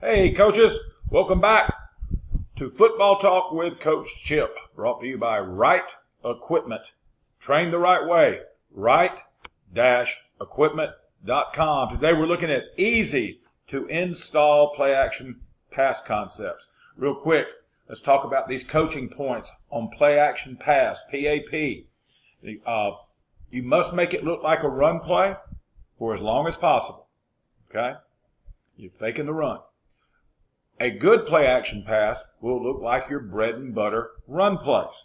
Hey coaches, welcome back to Football Talk with Coach Chip, brought to you by Right Equipment. Train the right way, right-equipment.com. Today we're looking at easy to install play action pass concepts. Real quick, let's talk about these coaching points on play action pass, PAP. You must make it look like a run play for as long as possible, okay? You're faking the run. A good play action pass will look like your bread and butter run plays.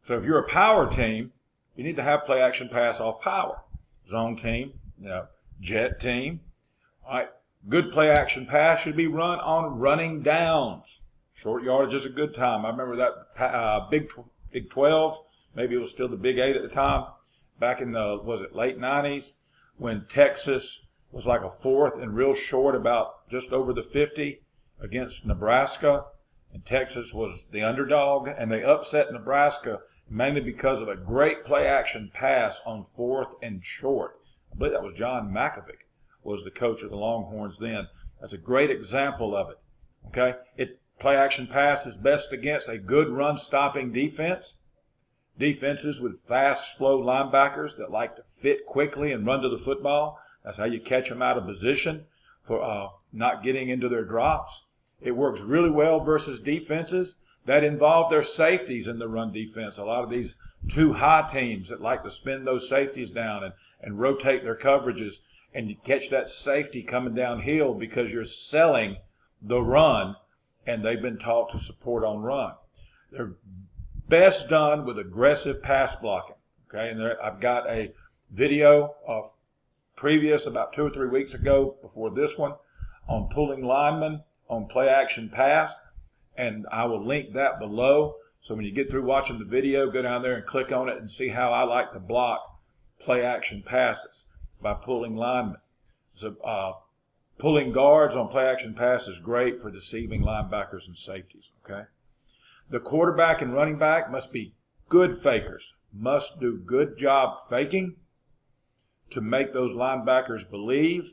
So if you're a power team, you need to have play action pass off power. Zone team, jet team. All right. Good play action pass should be run on running downs. Short yardage is a good time. I remember that Big 12, maybe it was still the Big 8 at the time, back in the, late 90s, when Texas was like a fourth and real short, about just over the 50 against Nebraska, and Texas was the underdog, and they upset Nebraska mainly because of a great play action pass on fourth and short. I believe that was John Makovic was the coach of the Longhorns then. That's a great example of it. Okay, play action pass is best against a good run stopping defense. Defenses with fast flow linebackers that like to fit quickly and run to the football. That's how you catch them out of position for not getting into their drops. It works really well versus defenses that involve their safeties in the run defense. A lot of these too high teams that like to spin those safeties down and rotate their coverages, and you catch that safety coming downhill because you're selling the run and they've been taught to support on run. They're best done with aggressive pass blocking. Okay, and I've got a video of previous about 2 or 3 weeks ago before this one on pulling linemen on play action pass, and I will link that below. So when you get through watching the video, go down there and click on it and see how I like to block play action passes by pulling linemen. So pulling guards on play action pass is great for deceiving linebackers and safeties. Okay, the quarterback and running back must be good fakers, must do good job faking to make those linebackers believe.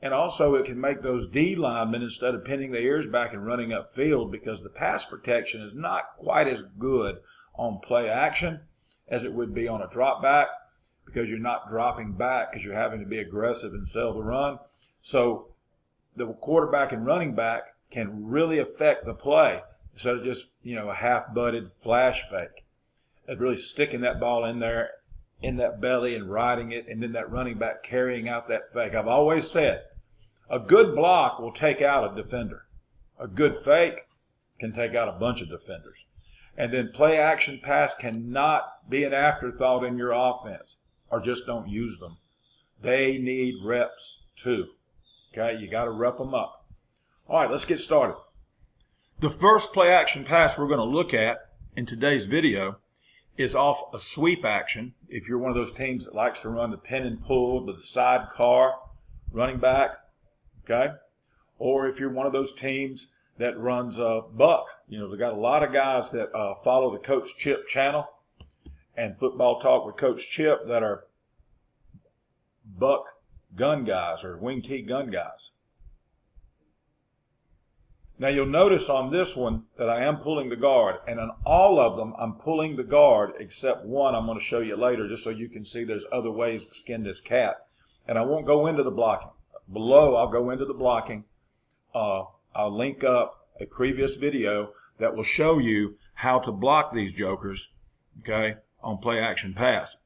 And also it can make those D linemen, instead of pinning their ears back and running upfield, because the pass protection is not quite as good on play action as it would be on a drop back, because you're not dropping back because you're having to be aggressive and sell the run. So the quarterback and running back can really affect the play instead of just, a half-butted flash fake. And really sticking that ball in there, in that belly, and riding it, and then that running back carrying out that fake. I've always said a good block will take out a defender. A good fake can take out a bunch of defenders. And then play action pass cannot be an afterthought in your offense, or just don't use them. They need reps too. Okay, you got to rep them up. All right, let's get started. The first play action pass we're going to look at in today's video is off a sweep action. If you're one of those teams that likes to run the pin and pull with the sidecar running back, okay? Or if you're one of those teams that runs buck. We've got a lot of guys that follow the Coach Chip channel and Football Talk with Coach Chip that are buck gun guys or wing tee gun guys. Now you'll notice on this one that I am pulling the guard, and on all of them I'm pulling the guard except one I'm going to show you later, just so you can see there's other ways to skin this cat. And I won't go into the blocking. Below I'll go into the blocking. I'll link up a previous video that will show you how to block these jokers, okay, on play action pass.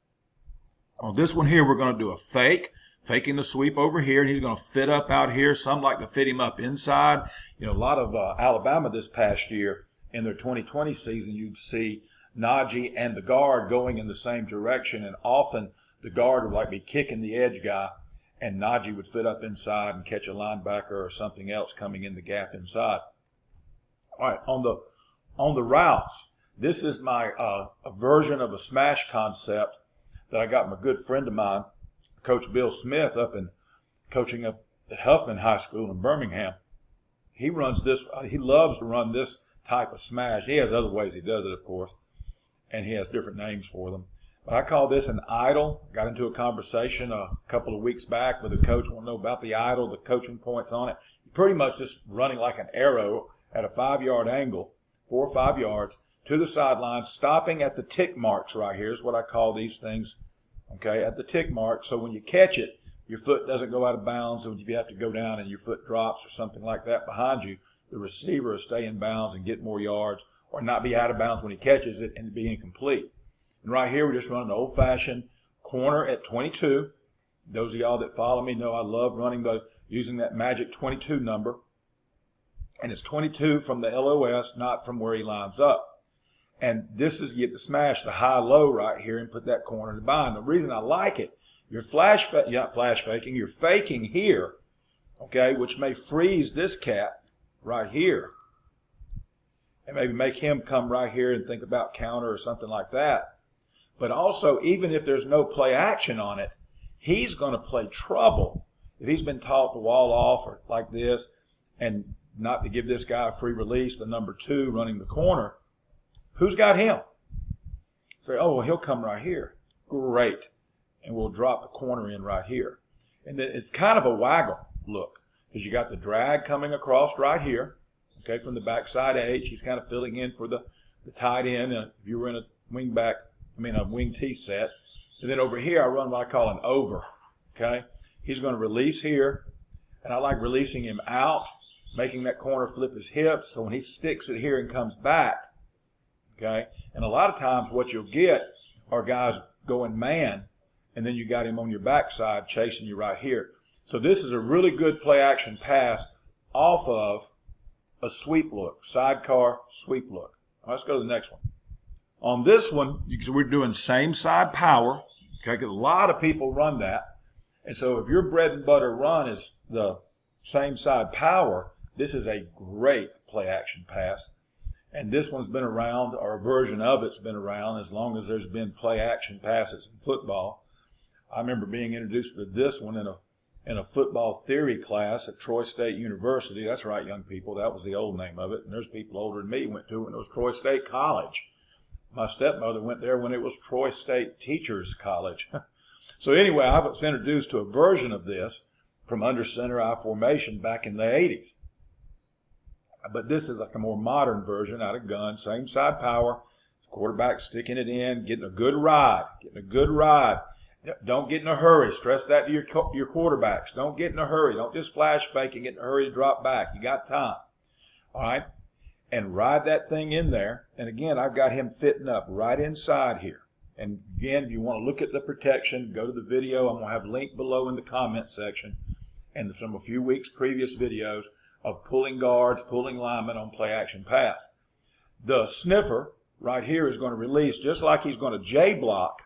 On this one here we're going to do a fake. Faking the sweep over here, and he's going to fit up out here. Some like to fit him up inside. A lot of Alabama this past year in their 2020 season, you'd see Najee and the guard going in the same direction, and often the guard would like be kicking the edge guy, and Najee would fit up inside and catch a linebacker or something else coming in the gap inside. All right, on the routes, this is my a version of a smash concept that I got from a good friend of mine, Coach Bill Smith, up in coaching up at Huffman High School in Birmingham. He runs this. He loves to run this type of smash. He has other ways he does it, of course, and he has different names for them. But I call this an idle. Got into a conversation a couple of weeks back with a coach. Want to know about the idle, the coaching points on it. Pretty much just running like an arrow at a 5-yard angle, 4 or 5 yards, to the sideline, stopping at the tick marks right here is what I call these things, okay, at the tick mark. So when you catch it, your foot doesn't go out of bounds. So if you have to go down and your foot drops or something like that behind you, the receiver will stay in bounds and get more yards, or not be out of bounds when he catches it and be incomplete. And right here, we're just running an old-fashioned corner at 22. Those of y'all that follow me know I love running using that magic 22 number. And it's 22 from the LOS, not from where he lines up. And this is, you get to smash the high-low right here and put that corner to bind. The reason I like it, you're you're faking here, okay, which may freeze this cat right here. And maybe make him come right here and think about counter or something like that. But also, even if there's no play action on it, he's going to play trouble. If he's been taught to wall off or like this, and not to give this guy a free release, the number 2 running the corner, who's got him? Say, oh, well, he'll come right here. Great. And we'll drop the corner in right here. And then it's kind of a waggle look, because you got the drag coming across right here, okay, from the backside edge. He's kind of filling in for the tight end. If you were in a a wing T set. And then over here, I run what I call an over, okay? He's going to release here, and I like releasing him out, making that corner flip his hips, so when he sticks it here and comes back, okay? And a lot of times what you'll get are guys going man, and then you got him on your backside chasing you right here. So this is a really good play action pass off of a sweep look, sidecar sweep look. All right, let's go to the next one. On this one, we're doing same side power, okay? 'Cause a lot of people run that. And so if your bread and butter run is the same side power, this is a great play action pass. And this one's been around, or a version of it's been around as long as there's been play action passes in football. I remember being introduced to this one in a football theory class at Troy State University. That's right, young people. That was the old name of it. And there's people older than me who went to it when it was Troy State College. My stepmother went there when it was Troy State Teachers College. So anyway, I was introduced to a version of this from under center I formation back in the 80s. But this is like a more modern version out of gun, same side power, quarterback sticking it in, getting a good ride. Don't get in a hurry. Stress that to your quarterbacks. Don't get in a hurry. Don't just flash fake and get in a hurry to drop back. You got time. All right? And ride that thing in there. And again, I've got him fitting up right inside here. And again, if you want to look at the protection, go to the video. I'm going to have a link below in the comment section. And from a few weeks previous videos of pulling guards, pulling linemen on play action pass. The sniffer right here is going to release just like he's going to J block.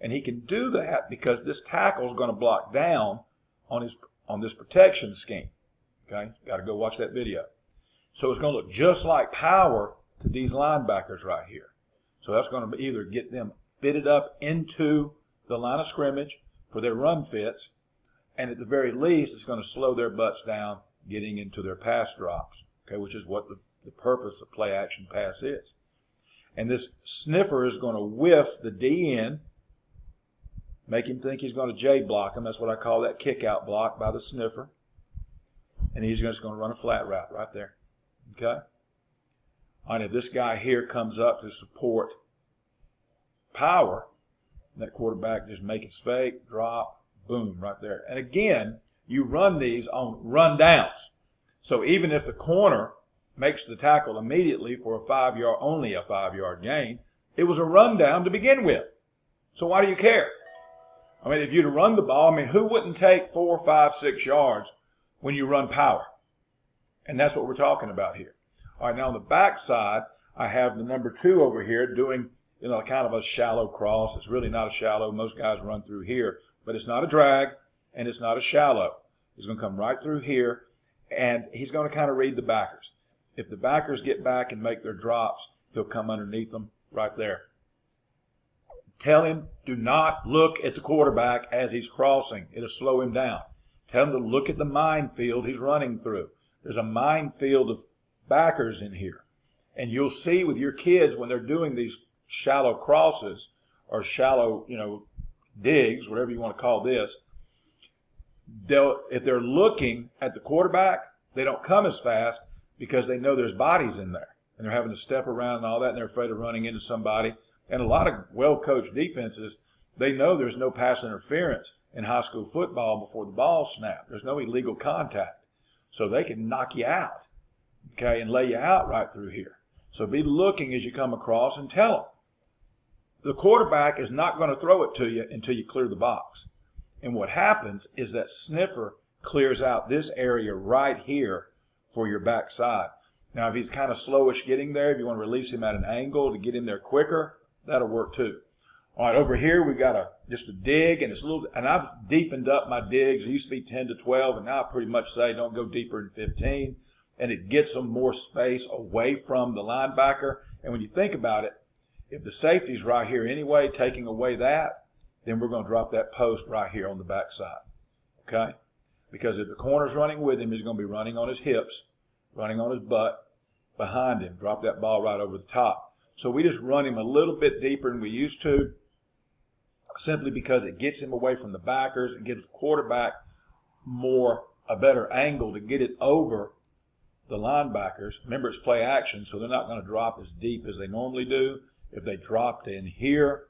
And he can do that because this tackle is going to block down on this protection scheme. Okay? Got to go watch that video. So it's going to look just like power to these linebackers right here. So that's going to either get them fitted up into the line of scrimmage for their run fits, and at the very least, it's going to slow their butts down getting into their pass drops, okay, which is what the purpose of play action pass is. And this sniffer is going to whiff the D in, make him think he's going to J block him. That's what I call that kick out block by the sniffer. And he's just going to run a flat route right there. Okay? All right, if this guy here comes up to support power, that quarterback just make his fake, drop, boom, right there. And again, you run these on run downs. So even if the corner makes the tackle immediately for only a 5-yard gain, it was a run down to begin with. So why do you care? I mean, if you'd run the ball, who wouldn't take 4, 5, 6 yards when you run power? And that's what we're talking about here. All right, now on the back side, I have the number 2 over here doing, kind of a shallow cross. It's really not a shallow. Most guys run through here, but it's not a drag and it's not a shallow. He's going to come right through here, and he's going to kind of read the backers. If the backers get back and make their drops, he'll come underneath them right there. Tell him, do not look at the quarterback as he's crossing. It'll slow him down. Tell him to look at the minefield he's running through. There's a minefield of backers in here. And you'll see with your kids when they're doing these shallow crosses or shallow, digs, whatever you want to call this, if they're looking at the quarterback, they don't come as fast because they know there's bodies in there and they're having to step around and all that, and they're afraid of running into somebody. And a lot of well-coached defenses, they know there's no pass interference in high school football before the ball snapped. There's no illegal contact. So they can knock you out, okay, and lay you out right through here. So be looking as you come across and tell them. The quarterback is not going to throw it to you until you clear the box. And what happens is that sniffer clears out this area right here for your backside. Now, if he's kind of slowish getting there, if you want to release him at an angle to get him there quicker, that'll work too. All right, over here we got just a dig, and and I've deepened up my digs. It used to be 10 to 12, and now I pretty much say don't go deeper than 15, and it gets them more space away from the linebacker. And when you think about it, if the safety's right here anyway, taking away that, then we're going to drop that post right here on the backside, okay? Because if the corner's running with him, he's going to be running on his hips, running on his butt, behind him. Drop that ball right over the top. So we just run him a little bit deeper than we used to, simply because it gets him away from the backers. It gives the quarterback a better angle to get it over the linebackers. Remember, it's play action, so they're not going to drop as deep as they normally do. If they dropped in here,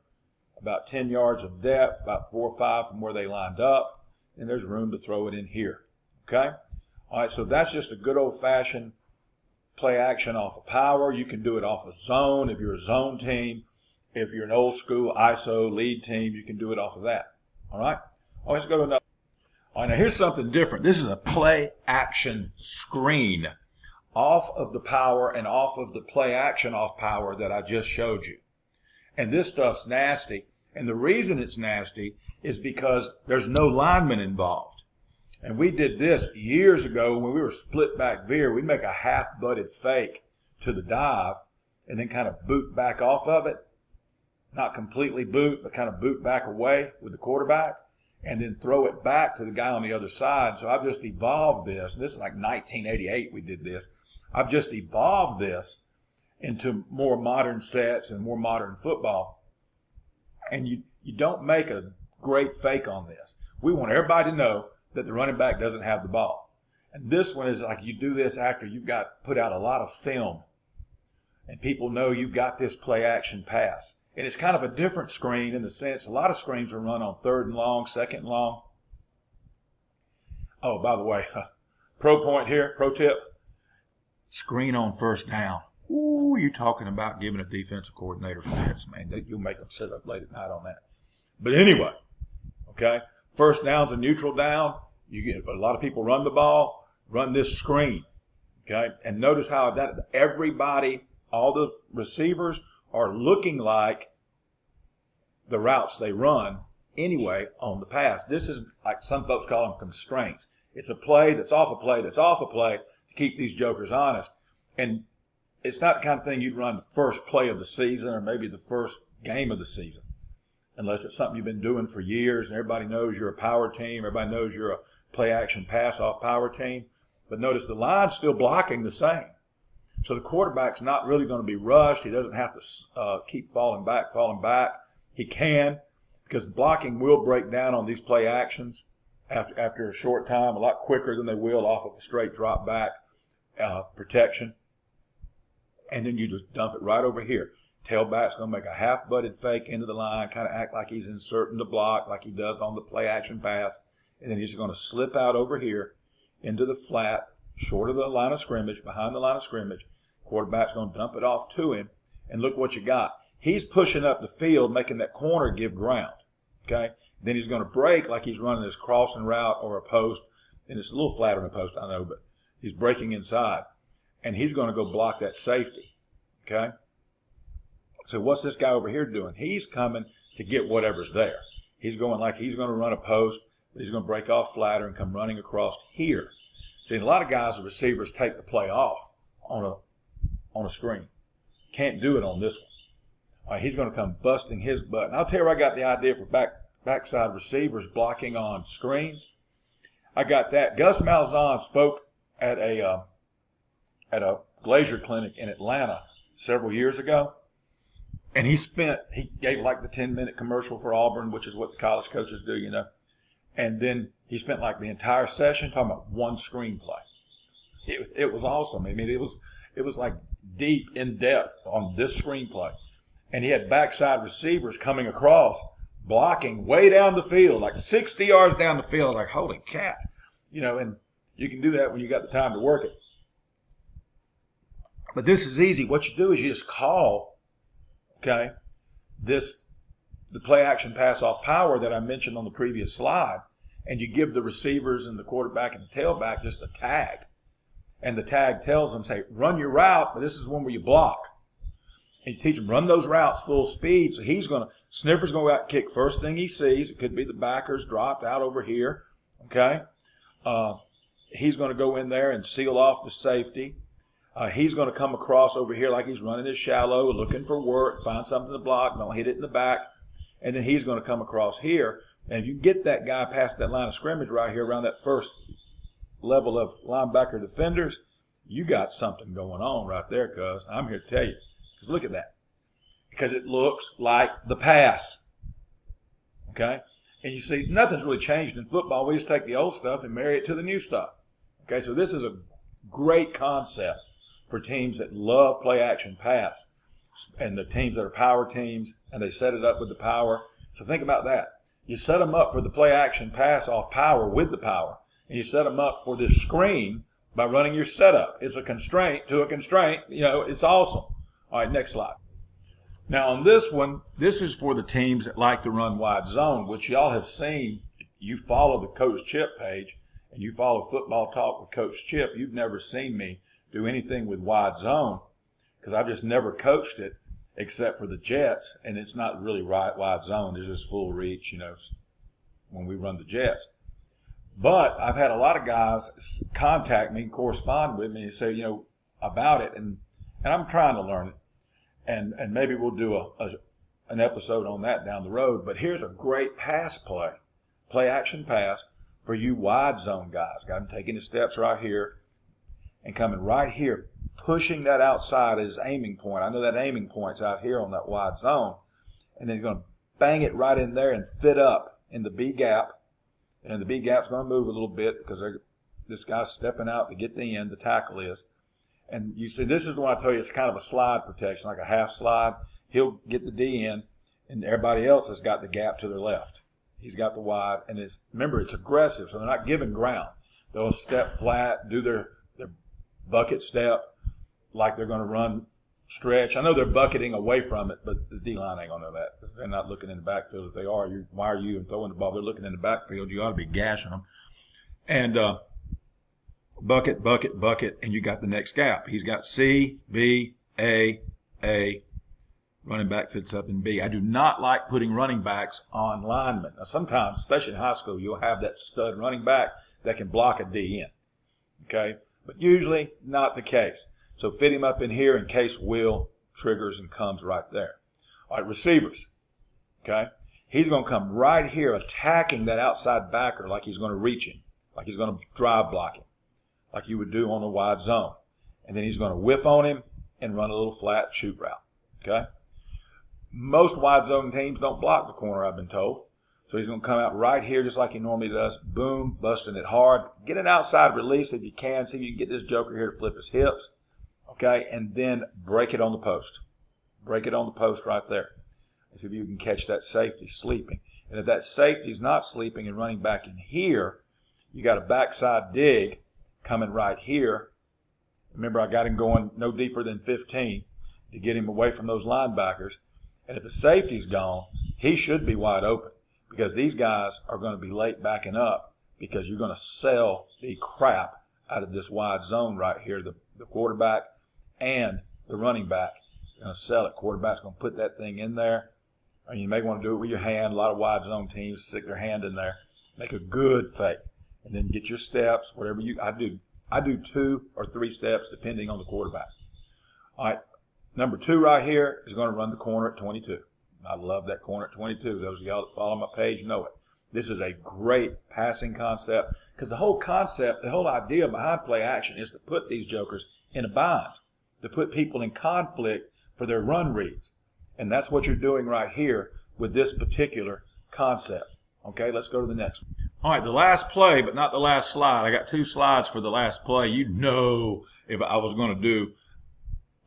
about 10 yards of depth, about 4 or 5 from where they lined up, and there's room to throw it in here, okay? All right, so that's just a good old-fashioned play action off of power. You can do it off of zone if you're a zone team. If you're an old school ISO lead team, you can do it off of that, all right? All right, let's go to another. All right, now here's something different. This is a play action screen off of the power and off of the play action off power that I just showed you. And this stuff's nasty. And the reason it's nasty is because there's no lineman involved. And we did this years ago when we were split back veer. We'd make a half-butted fake to the dive and then kind of boot back off of it. Not completely boot, but kind of boot back away with the quarterback and then throw it back to the guy on the other side. So I've just evolved this. This is like 1988 we did this. I've just evolved this into more modern sets and more modern football. And you don't make a great fake on this. We want everybody to know that the running back doesn't have the ball. And this one is like you do this after you've put out a lot of film. And people know you've got this play action pass. And it's kind of a different screen in the sense a lot of screens are run on 3rd and long, 2nd and long. Oh, by the way, pro point here, pro tip, screen on 1st down. Ooh, you talking about giving a defensive coordinator fits, man. You'll make them sit up late at night on that. But anyway, okay, 1st down's a neutral down. You get a lot of people run the ball, run this screen, okay? And notice how I've done it. Everybody, all the receivers are looking like the routes they run anyway on the pass. This is like some folks call them constraints. It's a play that's off a play that's off a play to keep these jokers honest. And it's not the kind of thing you'd run the first play of the season or maybe the first game of the season, unless it's something you've been doing for years and everybody knows you're a power team, everybody knows you're a play action pass off power team. But notice the line's still blocking the same. So the quarterback's not really going to be rushed. He doesn't have to keep falling back. He can, because blocking will break down on these play actions after a short time, a lot quicker than they will off of a straight drop back protection. And then you just dump it right over here. Tailback's going to make a half-butted fake into the line, kind of act like he's inserting the block like he does on the play action pass. And then he's going to slip out over here into the flat, short of the line of scrimmage, behind the line of scrimmage. Quarterback's going to dump it off to him. And look what you got. He's pushing up the field, making that corner give ground. Okay? Then he's going to break like he's running this crossing route or a post. And it's a little flatter than a post, I know, but he's breaking inside. And he's going to go block that safety. Okay? So what's this guy over here doing? He's coming to get whatever's there. He's going like he's going to run a post, but he's going to break off flatter and come running across here. See, a lot of guys, the receivers, take the play off on a screen. Can't do it on this one. All right, he's going to come busting his butt. And I'll tell you where I got the idea for backside receivers blocking on screens. I got that. Gus Malzahn spoke at a Glazier clinic in Atlanta several years ago. And he gave like the 10-minute commercial for Auburn, which is what the college coaches do, you know. And then he spent like the entire session talking about one screenplay. It was awesome. I mean, it was like deep in depth on this screenplay. And he had backside receivers coming across, blocking way down the field, like 60 yards down the field. Like, holy cats, you know, and you can do that when you got the time to work it. But this is easy. What you do is you just call, okay, the play action pass off power that I mentioned on the previous slide, and you give the receivers and the quarterback and the tailback just a tag. And the tag tells them, say, run your route, but this is one where you block. And you teach him, run those routes full speed. So Sniffer's going to go out and kick first thing he sees. It could be the backers dropped out over here, okay? He's going to go in there and seal off the safety. He's going to come across over here like he's running his shallow, looking for work, find something to block, don't hit it in the back. And then he's going to come across here. And if you get that guy past that line of scrimmage right here around that first level of linebacker defenders, you got something going on right there, cuz. I'm here to tell you. Because look at that. Because it looks like the pass. Okay? And you see, nothing's really changed in football. We just take the old stuff and marry it to the new stuff. Okay? So this is a great concept for teams that love play action pass. And the teams that are power teams, and they set it up with the power. So think about that. You set them up for the play action pass off power with the power. And you set them up for this screen by running your setup. It's a constraint to a constraint. You know, it's awesome. All right, next slide. Now on this one, this is for the teams that like to run wide zone, which y'all have seen. You follow the Coach Chip page and you follow Football Talk with Coach Chip. You've never seen me do anything with wide zone because I've just never coached it except for the Jets, and it's not really wide zone. There's just full reach, you know, when we run the Jets. But I've had a lot of guys contact me and correspond with me and say, you know, about it, and I'm trying to learn it. And maybe we'll do an episode on that down the road. But here's a great pass play action pass for you wide zone guys. Got him taking his steps right here and coming right here, pushing that outside as aiming point. I know that aiming point's out here on that wide zone. And then he's going to bang it right in there and fit up in the B gap. And the B gap's going to move a little bit because this guy's stepping out to get the end, the tackle is. And you see, this is the one I tell you, it's kind of a slide protection, like a half slide. He'll get the D in, and everybody else has got the gap to their left. He's got the wide, and remember, it's aggressive, so they're not giving ground. They'll step flat, do their bucket step like they're going to run stretch. I know they're bucketing away from it, but the D-line ain't going to know that. They're not looking in the backfield. If they are, why are you throwing the ball? They're looking in the backfield. You ought to be gashing them. And bucket, bucket, bucket, and you got the next gap. He's got C, B, A. Running back fits up in B. I do not like putting running backs on linemen. Now, sometimes, especially in high school, you'll have that stud running back that can block a D in. Okay? But usually not the case. So fit him up in here in case Will triggers and comes right there. All right, receivers. Okay? He's going to come right here attacking that outside backer like he's going to reach him, like he's going to drive block him, like you would do on a wide zone. And then he's going to whiff on him and run a little flat shoot route. Okay? Most wide zone teams don't block the corner, I've been told. So he's going to come out right here just like he normally does. Boom, busting it hard. Get an outside release if you can. See if you can get this joker here to flip his hips. Okay? And then break it on the post. Break it on the post right there. See if you can catch that safety sleeping. And if that safety's not sleeping and running back in here, you got a backside dig coming right here. Remember, I got him going no deeper than 15 to get him away from those linebackers. And if the safety's gone, he should be wide open because these guys are going to be late backing up because you're going to sell the crap out of this wide zone right here, the quarterback and the running back. You're going to sell it. Quarterback's going to put that thing in there. Or you may want to do it with your hand. A lot of wide zone teams stick their hand in there. Make a good fake. And then get your steps, whatever I do 2 or 3 steps depending on the quarterback. All right. Number 2 right here is going to run the corner at 22. I love that corner at 22. Those of y'all that follow my page know it. This is a great passing concept because the whole concept, the whole idea behind play action is to put these jokers in a bind, to put people in conflict for their run reads. And that's what you're doing right here with this particular concept. Okay, let's go to the next one. All right, the last play, but not the last slide. I got 2 slides for the last play. You know, if I was going to do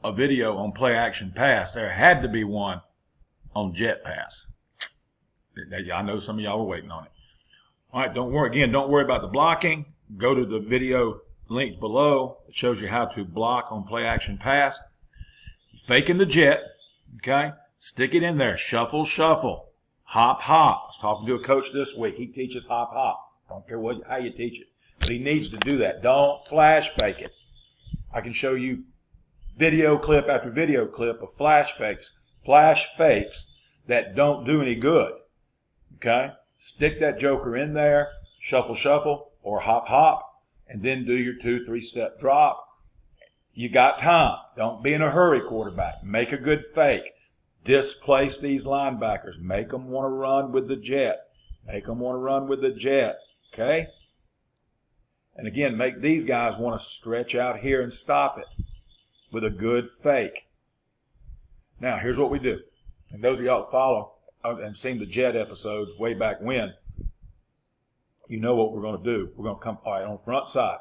a video on play action pass, there had to be one on jet pass. I know some of y'all were waiting on it. All right, don't worry about the blocking. Go to the video link below. It shows you how to block on play action pass. Faking the jet, okay? Stick it in there. Shuffle, shuffle. Hop, hop. I was talking to a coach this week. He teaches hop, hop. Don't care how you teach it. But he needs to do that. Don't flash fake it. I can show you video clip after video clip of flash fakes that don't do any good. Okay? Stick that joker in there, shuffle, shuffle, or hop, hop, and then do your 2-3-step drop. You got time. Don't be in a hurry, quarterback. Make a good fake. Displace these linebackers. Make them want to run with the jet. Make them want to run with the jet. Okay? And again, make these guys want to stretch out here and stop it with a good fake. Now, here's what we do. And those of y'all that follow and seen the jet episodes way back when, you know what we're going to do. We're going to come, all right, on the front side.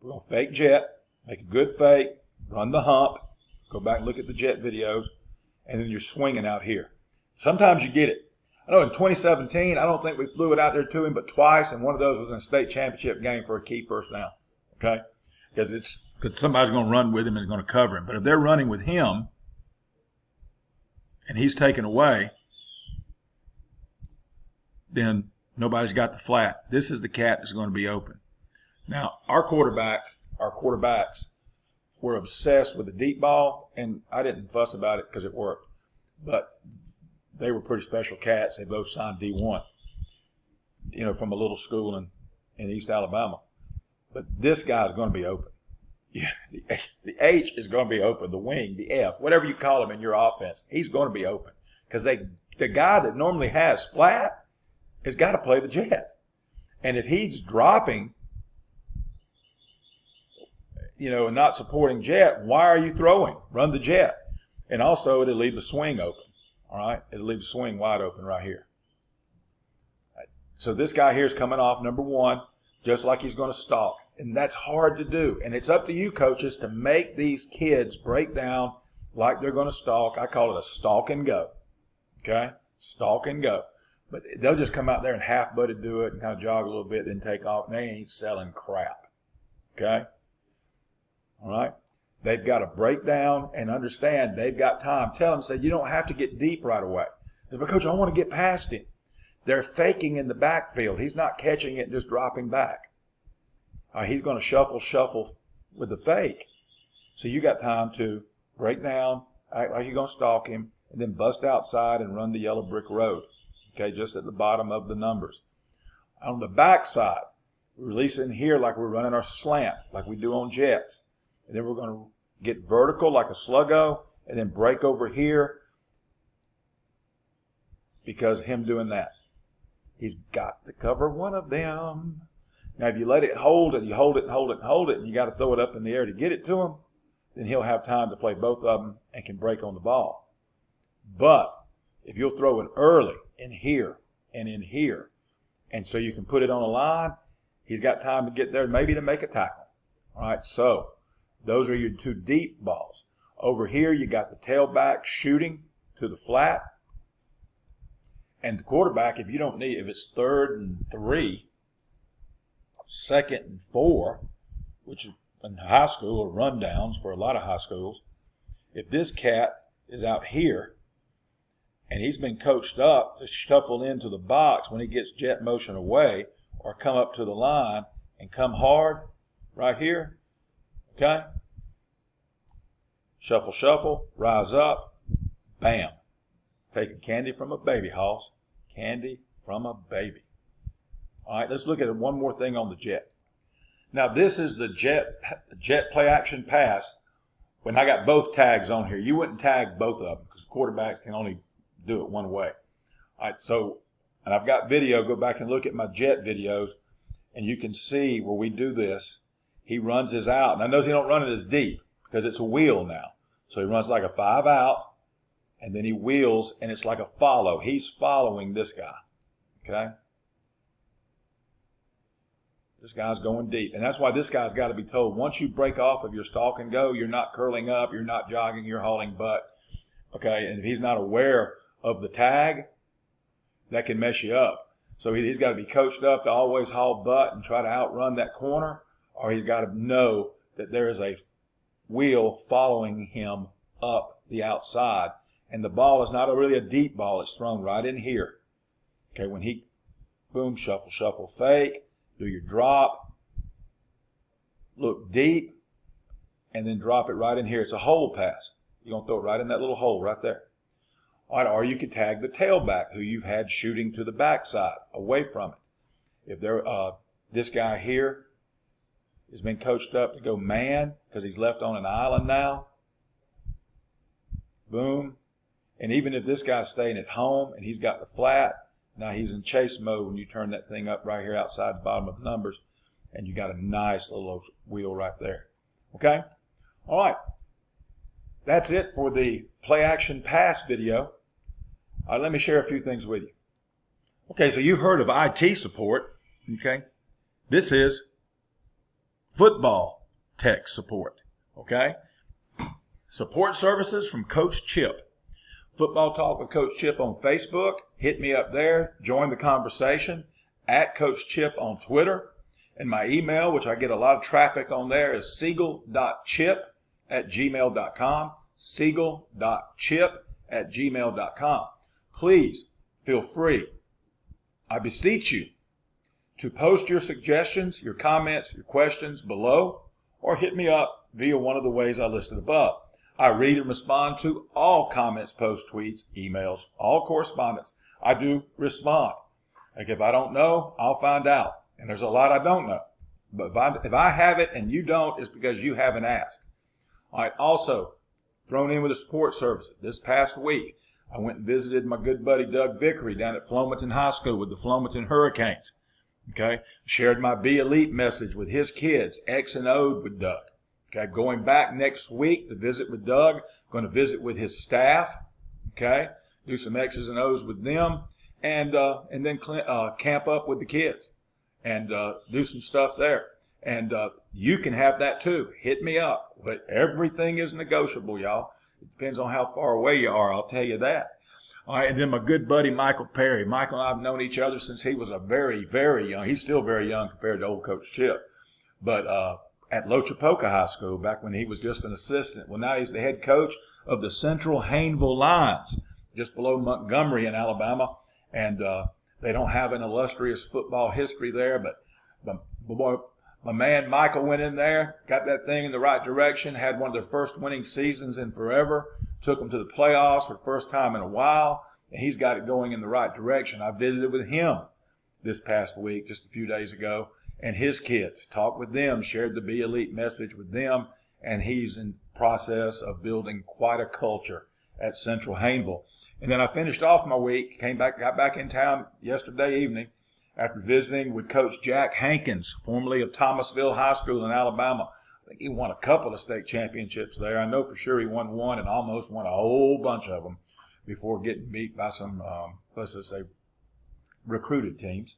We're going to fake jet, make a good fake, run the hump, go back and look at the jet videos, and then you're swinging out here. Sometimes you get it. I know in 2017, I don't think we flew it out there to him but twice, and one of those was in a state championship game for a key first down. Okay? Because somebody's going to run with him and is going to cover him. But if they're running with him and he's taken away, then nobody's got the flat. This is the cat that's going to be open. Now, our quarterbacks were obsessed with the deep ball, and I didn't fuss about it because it worked. But they were pretty special cats. They both signed D1, from a little school in East Alabama. But this guy's going to be open. Yeah, the H is going to be open, the wing, the F, whatever you call him in your offense, he's going to be open. Because the guy that normally has flat has got to play the jet. And if he's dropping, and not supporting jet, why are you throwing? Run the jet. And also, it'll leave the swing open. All right? It'll leave the swing wide open right here. Right. So this guy here is coming off number 1, just like he's going to stalk. And that's hard to do. And it's up to you, coaches, to make these kids break down like they're going to stalk. I call it a stalk and go. Okay? Stalk and go. But they'll just come out there and half-butted do it and kind of jog a little bit, then take off. They ain't selling crap. Okay? All right? They've got to break down and understand they've got time. Tell them, say, you don't have to get deep right away. But, Coach, I want to get past him. They're faking in the backfield. He's not catching it and just dropping back. He's going to shuffle with the fake. So you got time to break down, act like you're going to stalk him, and then bust outside and run the yellow brick road. Okay, just at the bottom of the numbers. On the back side, we release it in here like we're running our slant, like we do on jets. And then we're going to get vertical like a sluggo, and then break over here because of him doing that. He's got to cover one of them. Now, if you let it hold and you hold it and hold it and hold it, and you got to throw it up in the air to get it to him, then he'll have time to play both of them and can break on the ball. But if you'll throw it early in here and in here, and so you can put it on a line, he's got time to get there, maybe to make a tackle. All right, so those are your 2 deep balls. Over here, you got the tailback shooting to the flat. And the quarterback, if it's 3rd and 3, 2nd and 4, which in high school are rundowns for a lot of high schools, if this cat is out here and he's been coached up to shuffle into the box when he gets jet motion away or come up to the line and come hard right here, okay? Shuffle, shuffle, rise up, bam. Taking candy from a baby, Hoss. Candy from a baby. All right, let's look at one more thing on the jet. Now, this is the jet play action pass. When I got both tags on here, you wouldn't tag both of them because quarterbacks can only do it one way. All right, so, and I've got video. Go back and look at my jet videos, and you can see where we do this. He runs his out. Now, notice he don't run it as deep because it's a wheel now. So he runs like a 5 out, and then he wheels, and it's like a follow. He's following this guy, okay? This guy's going deep, and that's why this guy's got to be told, once you break off of your stalk and go, you're not curling up, you're not jogging, you're hauling butt, okay? And if he's not aware of the tag, that can mess you up. So he's got to be coached up to always haul butt and try to outrun that corner, or he's got to know that there is a wheel following him up the outside, and the ball is not really a deep ball. It's thrown right in here. Okay, when he, boom, shuffle, shuffle, fake, do your drop, look deep, and then drop it right in here. It's a hole pass. You're going to throw it right in that little hole right there. All right, or you could tag the tailback who you've had shooting to the backside, away from it. If they're, this guy here has been coached up to go man because he's left on an island now, boom. And even if this guy's staying at home and he's got the flat, now he's in chase mode when you turn that thing up right here outside the bottom of the numbers, and you got a nice little wheel right there. Okay? All right. That's it for the play action pass video. Let me share a few things with you. Okay, so you've heard of IT support. Okay? This is football tech support. Okay? Support services from Coach Chip. Football Talk with Coach Chip on Facebook. Hit me up there. Join the conversation. At Coach Chip on Twitter. And my email, which I get a lot of traffic on there, is siegel.chip@gmail.com. siegel.chip@gmail.com. Please feel free, I beseech you, to post your suggestions, your comments, your questions below, or hit me up via one of the ways I listed above. I read and respond to all comments, posts, tweets, emails, all correspondence. I do respond. Like if I don't know, I'll find out. And there's a lot I don't know. But if I have it and you don't, it's because you haven't asked. All right, also, thrown in with the support services. This past week, I went and visited my good buddy Doug Vickery down at Flomaton High School with the Flomaton Hurricanes. Okay, shared my Be Elite message with his kids, X and O'd with Doug. Okay, going back next week to visit with Doug, going to visit with his staff, okay, do some X's and O's with them, and then camp up with the kids and do some stuff there. And you can have that too. Hit me up. But everything is negotiable, y'all. It depends on how far away you are, I'll tell you that. All right, and then my good buddy Michael Perry. Michael and I have known each other since he was a very, very young. He's still very young compared to old Coach Chip. But at Lochapoka High School back when he was just an assistant. Well, now he's the head coach of the Central Hayneville Lions, just below Montgomery in Alabama. And they don't have an illustrious football history there, but my man Michael went in there, got that thing in the right direction, had one of their first winning seasons in forever, took them to the playoffs for the first time in a while, and he's got it going in the right direction. I visited with him this past week, just a few days ago, and his kids, talked with them, shared the Be Elite message with them, and he's in process of building quite a culture at Central Hayneville. And then I finished off my week, got back in town yesterday evening after visiting with Coach Jack Hankins, formerly of Thomasville High School in Alabama. I think he won a couple of state championships there. I know for sure he won one and almost won a whole bunch of them before getting beat by some, let's just say, recruited teams.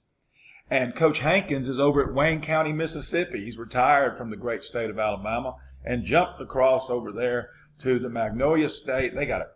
And Coach Hankins is over at Wayne County, Mississippi. He's retired from the great state of Alabama and jumped across over there to the Magnolia State. They got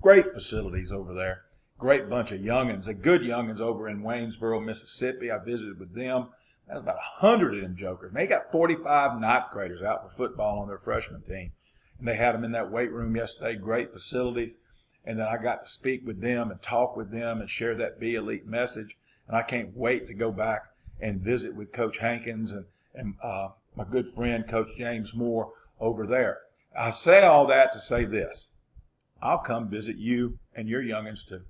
great facilities over there. Great bunch of youngins, good youngins over in Waynesboro, Mississippi. I visited with them. That's about 100 of them jokers. They got 45 ninth graders out for football on their freshman team. And they had them in that weight room yesterday, great facilities. And then I got to speak with them and talk with them and share that Be Elite message. And I can't wait to go back and visit with Coach Hankins and my good friend, Coach James Moore, over there. I say all that to say this. I'll come visit you and your youngins too.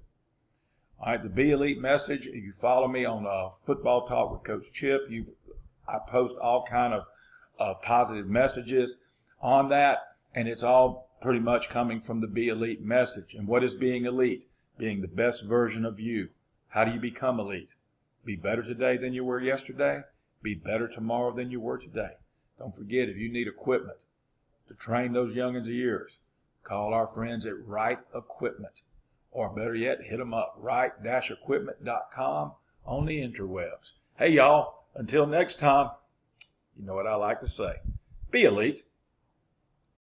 All right, the Be Elite message, if you follow me on Football Talk with Coach Chip, I post all kind of positive messages on that, and it's all pretty much coming from the Be Elite message. And what is being elite? Being the best version of you. How do you become elite? Be better today than you were yesterday. Be better tomorrow than you were today. Don't forget, if you need equipment to train those youngins of yours, call our friends at Right Equipment. or better yet, hit them up, right-equipment.com on the interwebs. Hey, y'all, until next time, you know what I like to say. Be elite.